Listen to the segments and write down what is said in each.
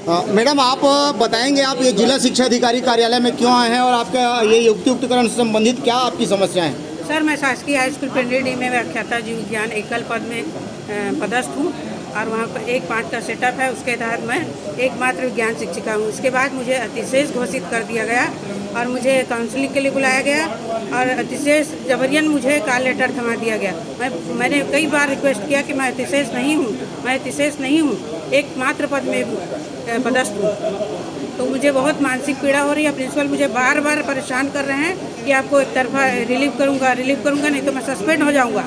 Madam, आप बताएंगे, आप ये जिला शिक्षा अधिकारी कार्यालय में क्यों आए हैं और आपका ये युक्तियुक्तकरण से संबंधित क्या आपकी समस्याएं हैं? सर, मैं शासकीय हाई स्कूल पेंड्रेडी में व्याख्याता जीव विज्ञान एकल पद में पदस्थ हूँ और वहाँ पर 1-5 का सेटअप है। उसके तहत मैं एकमात्र विज्ञान शिक्षिका हूँ। उसके बाद मुझे अतिशेष घोषित कर दिया गया और मुझे काउंसलिंग के लिए बुलाया गया और अतिशेष जबरियन मुझे कॉल लेटर थमा दिया गया। मैंने कई बार रिक्वेस्ट किया कि मैं अतिशेष नहीं हूँ, एकमात्र पद में पदस्थ हूँ। तो मुझे बहुत मानसिक पीड़ा हो रही है। प्रिंसिपल मुझे बार बार परेशान कर रहे हैं कि आपको एक तरफा रिलीव करूँगा नहीं तो मैं सस्पेंड हो जाऊँगा।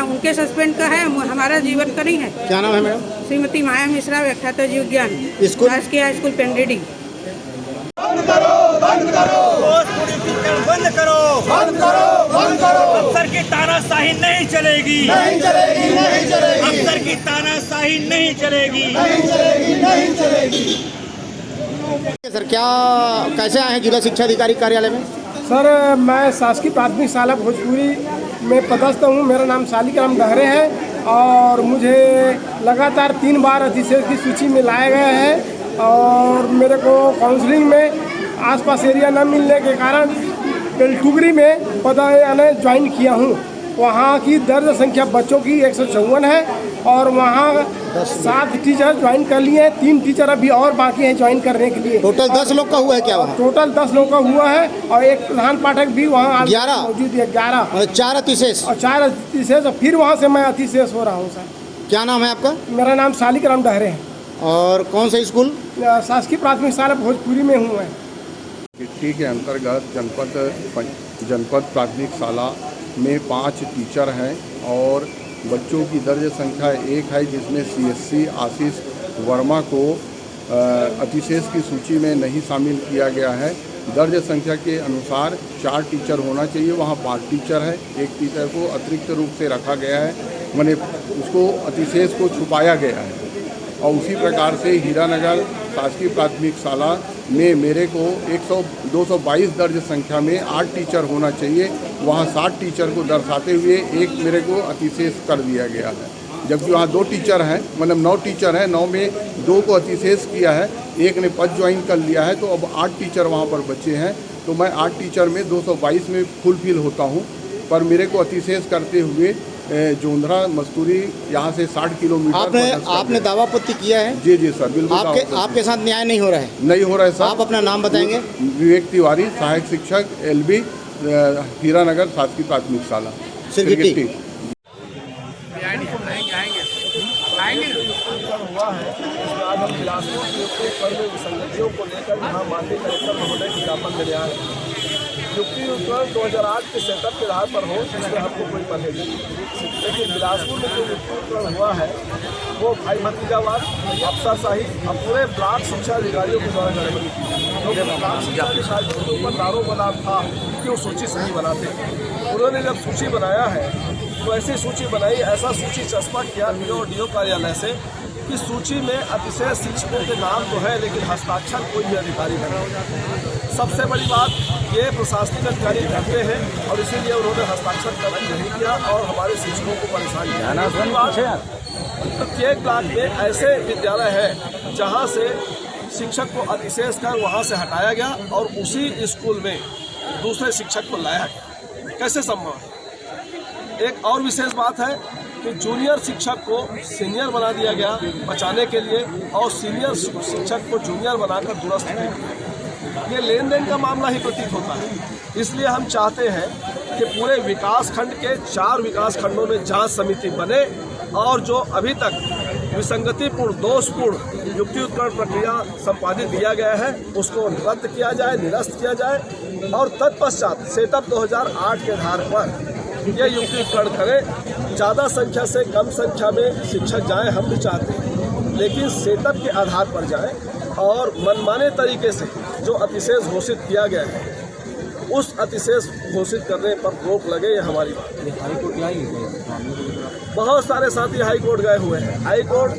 उनके सस्पेंड का है, हमारा जीवन का नहीं है। क्या नाम है मैडम? श्रीमती माया मिश्रा, व्याख्याता जीव विज्ञान, शासकीय हाई स्कूल पेंड्रेडी। बंद करो, बंद करो, बंद करो, बंद करो, बंद करो। अफसर की तानाशाही नहीं चलेगी, नहीं चलेगी, नहीं चलेगी। अफसर की तानाशाही नहीं चलेगी, नहीं चलेगी, नहीं चलेगी। सर, क्या कैसे आए हैं जिला शिक्षा अधिकारी कार्यालय में? सर, मैं शासकीय प्राथमिक शाला भोजपुरी में पदस्थ हूँ। मेरा नाम शालिग्राम डहरे है और मुझे लगातार 3 बार अतिशेष की सूची में लाया गया है और मेरे को काउंसलिंग में आसपास एरिया न मिलने के कारण बेलटुगरी में पदाने ज्वाइन किया हूँ। वहाँ की दर्ज संख्या बच्चों की 154 है और वहाँ 7 टीचर ज्वाइन कर लिए हैं। 3 टीचर अभी और बाकी हैं ज्वाइन करने के लिए। टोटल 10 लोग का हुआ है क्या वहाँ? टोटल 10 लोग का हुआ है और एक प्रधान पाठक भी वहाँ 11 मौजूद है। 11 4 अतिशेष और 4 अतिशेष। फिर वहाँ से मैं अतिशेष हो रहा हूँ। सर, क्या नाम है आपका? मेरा नाम शालिग्राम डहरे है और कौन सा स्कूल? शासकीय प्राथमिक शाला भोजपुरी में हूँ मैं। गिट्टी के अंतर्गत जनपद प्राथमिक शाला में 5 टीचर हैं और बच्चों की दर्ज संख्या 1 है, जिसमें CSC आशीष वर्मा को अतिशेष की सूची में नहीं शामिल किया गया है। दर्ज संख्या के अनुसार 4 टीचर होना चाहिए, वहाँ 5 टीचर है। 1 टीचर को अतिरिक्त रूप से रखा गया है, माने उसको अतिशेष को छुपाया गया है। और उसी प्रकार से हीरानगर शासकीय प्राथमिक शाला में मेरे को 222 दर्ज संख्या में 8 टीचर होना चाहिए, वहाँ 7 टीचर को दर्शाते हुए 1 मेरे को अतिशेष कर दिया गया है। जबकि वहाँ 2 टीचर हैं, मतलब 9 टीचर हैं, 9 में 2 को अतिशेष किया है, 1 ने पद ज्वाइन कर लिया है। तो अब 8 टीचर वहाँ पर बचे हैं। तो मैं 8 टीचर में 222 में फुलफिल होता हूँ, पर मेरे को अतिशेष करते हुए जोंधरा मस्तूरी यहाँ से 60 किलोमीटर। आपने दावा आपत्ति किया है? जी जी सर, बिल्कुल। आपके साथ न्याय नहीं हो रहा है? नहीं हो रहा है सर। आप अपना नाम बताएंगे? विवेक तिवारी, सहायक शिक्षक LB, हीरानगर शासकीय प्राथमिक शाला सिरगिट्टी। हुआ है आज हम बिलासपुर के विसंगतियों को लेकर यहाँ माननीय कलेक्टर महोदय को ज्ञापन देने आए हैं। युक्तियुक्तकरण 2008 के सेटअप के आधार पर हो, इसमें हमको कोई परहेज नहीं, लेकिन बिलासपुर में जो युक्तियुक्तकरण हुआ है वो भाई भतीजावाद, अफसरशाही और पूरे ब्लॉक शिक्षा अधिकारियों के द्वारा गड़बड़ी की। क्योंकि ब्लॉक शिक्षा अधिकारियों के ऊपर दारोमदार था कि वो सूची सही बनाते। उन्होंने जब सूची बनाया है तो ऐसी सूची बनाई, ऐसा सूची चस्पा किया DO कार्यालय से कि सूची में अतिशय शिक्षकों के नाम तो है लेकिन हस्ताक्षर कोई भी अधिकारी नहीं। सबसे बड़ी बात, ये प्रशासनिक अधिकारी करते हैं और इसीलिए उन्होंने हस्ताक्षर नहीं किया और हमारे शिक्षकों को परेशान किया। प्रत्येक ब्लॉक में ऐसे विद्यालय है जहाँ से शिक्षक को अतिशेष कर वहाँ से हटाया गया और उसी स्कूल में दूसरे शिक्षक को लाया गया। कैसे संभव है? एक और विशेष बात है कि जूनियर शिक्षक को सीनियर बना दिया गया बचाने के लिए और सीनियर शिक्षक को जूनियर बनाकर दुरुस्त किया। ये लेन देन का मामला ही प्रतीत होता है। इसलिए हम चाहते हैं कि पूरे विकास खंड के 4 विकास खंडों में जांच समिति बने और जो अभी तक विसंगतिपूर्ण, दोषपूर्ण युक्तियुक्तकरण प्रक्रिया संपादित दिया गया है उसको रद्द किया जाए, निरस्त किया जाए और तत्पश्चात सेटअप 2008 के आधार पर ये युक्तियुक्तकरण करें। ज़्यादा संख्या से कम संख्या में शिक्षक जाएं, हम भी चाहते हैं, लेकिन सेटअप के आधार पर जाएं और मनमाने तरीके से जो अतिशेष घोषित किया गया है उस अतिशेष घोषित करने पर रोक लगे। ये हमारी बात है। हाई कोर्ट जाएंगे, बहुत सारे साथी हाई कोर्ट गए हुए हैं। हाई कोर्ट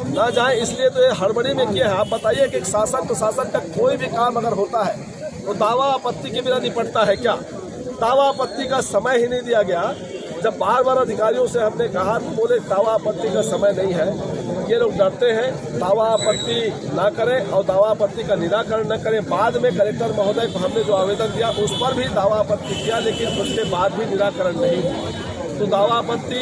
ना जाए इसलिए तो ये हड़बड़ी में किया है। आप बताइए कि शासन प्रशासन का कोई भी काम अगर होता है तो दावा आपत्ति के बिना निपटता है क्या? दावा आपत्ति का समय ही नहीं दिया गया। जब बार बार अधिकारियों से हमने कहा तो बोले दावा आपत्ति का समय नहीं है। ये लोग डरते हैं, दावा आपत्ति ना करें और दावा आपत्ति का निराकरण न करें। बाद में कलेक्टर महोदय को हमने जो आवेदन दिया उस पर भी दावा आपत्ति किया, लेकिन उसके बाद भी निराकरण नहीं हुआ। तो दावा आपत्ति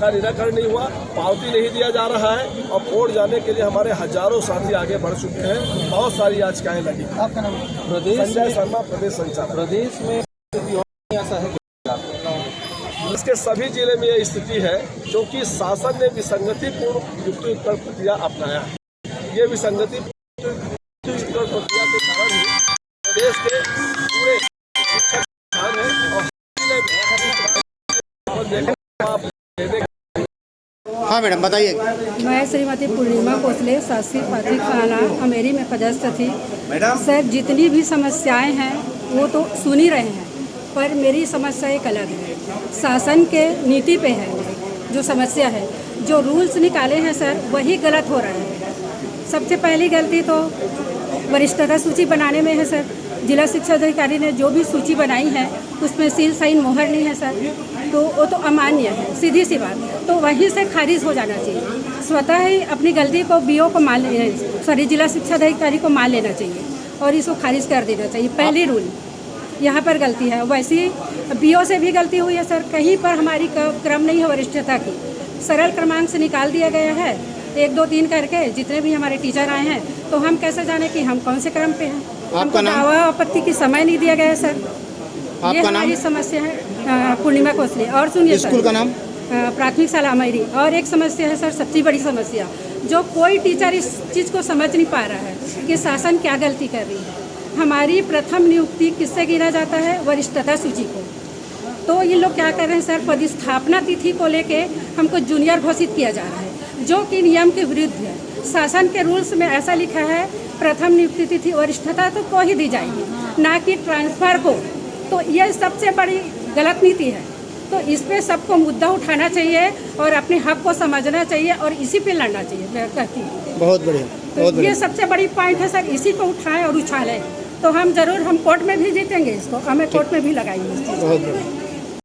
का निराकरण नहीं हुआ, पावती नहीं दिया जा रहा है और कोर्ट जाने के लिए हमारे हजारों साथी आगे बढ़ चुके हैं। बहुत सारी याचिकाएं लगी। आपका नाम? संजय शर्मा, प्रदेश संचालक। प्रदेश में ऐसा है इसके सभी जिले में यह स्थिति है क्योंकि शासन ने विसंगतिपूर्ण युक्ति उत्तर प्रक्रिया अपनाया है। ये विसंगतिपूर्ण प्रक्रिया के कारण ही देश के पूरे शिक्षक संस्थान है और हाँ मैडम बताइए। मैं श्रीमती पूर्णिमा कोसले शासकीय प्राथमिक शाला अमेरी में पदस्थ थी। सर जितनी भी समस्याएं हैं वो तो सुन ही रहे हैं, पर मेरी समस्या एक अलग है। शासन के नीति पे है जो समस्या है। जो रूल्स निकाले हैं सर वही गलत हो रहे हैं। सबसे पहली गलती तो वरिष्ठता सूची बनाने में है सर। जिला शिक्षा अधिकारी ने जो भी सूची बनाई है उसमें सील साइन मोहर नहीं है सर, तो वो तो अमान्य है, सीधी सी बात। तो वहीं से खारिज हो जाना चाहिए। स्वतः ही अपनी गलती को बीओ को मान जिला शिक्षा अधिकारी को मान लेना चाहिए और इसको खारिज कर देना चाहिए। पहली रूल यहाँ पर गलती है। वैसे ही बीओ से भी गलती हुई है सर। कहीं पर हमारी क्रम नहीं है वरिष्ठता की, सरल क्रमांक से निकाल दिया गया है 1 2 3 करके। जितने भी हमारे टीचर आए हैं तो हम कैसे जाने कि हम कौन से क्रम पे हैं। आपका नाम? दावा आपत्ति की समय नहीं दिया गया है सर। ये आपका नाम? हमारी समस्या है। पूर्णिमा कोसले। और सुनिए सर, स्कूल का नाम? प्राथमिक शाला अमेरी। और एक समस्या है सर, सबसे बड़ी समस्या जो कोई टीचर इस चीज़ को समझ नहीं पा रहा है कि शासन क्या गलती कर रही है। हमारी प्रथम नियुक्ति किससे गिना जाता है? वरिष्ठता सूची को। तो ये लोग क्या कर रहे हैं सर, पदस्थापना तिथि को लेके हमको जूनियर घोषित किया जा रहा है जो कि नियम के विरुद्ध है। शासन के रूल्स में ऐसा लिखा है प्रथम नियुक्ति तिथि वरिष्ठता तो को ही दी जाएगी, ना कि ट्रांसफर को। तो ये सबसे बड़ी गलत नीति है। तो इस पे सबको मुद्दा उठाना चाहिए और अपने हक को समझना चाहिए और इसी पे लड़ना चाहिए। मैं कहती हूँ बहुत बढ़िया, बहुत तो बढ़िया। ये सबसे बड़ी पॉइंट है सर। इसी को उठाएं और उछालें तो हम जरूर हम कोर्ट में भी जीतेंगे इसको। हमें कोर्ट में भी लगाएंगे इस चीज़ को। बहुत बढ़िया।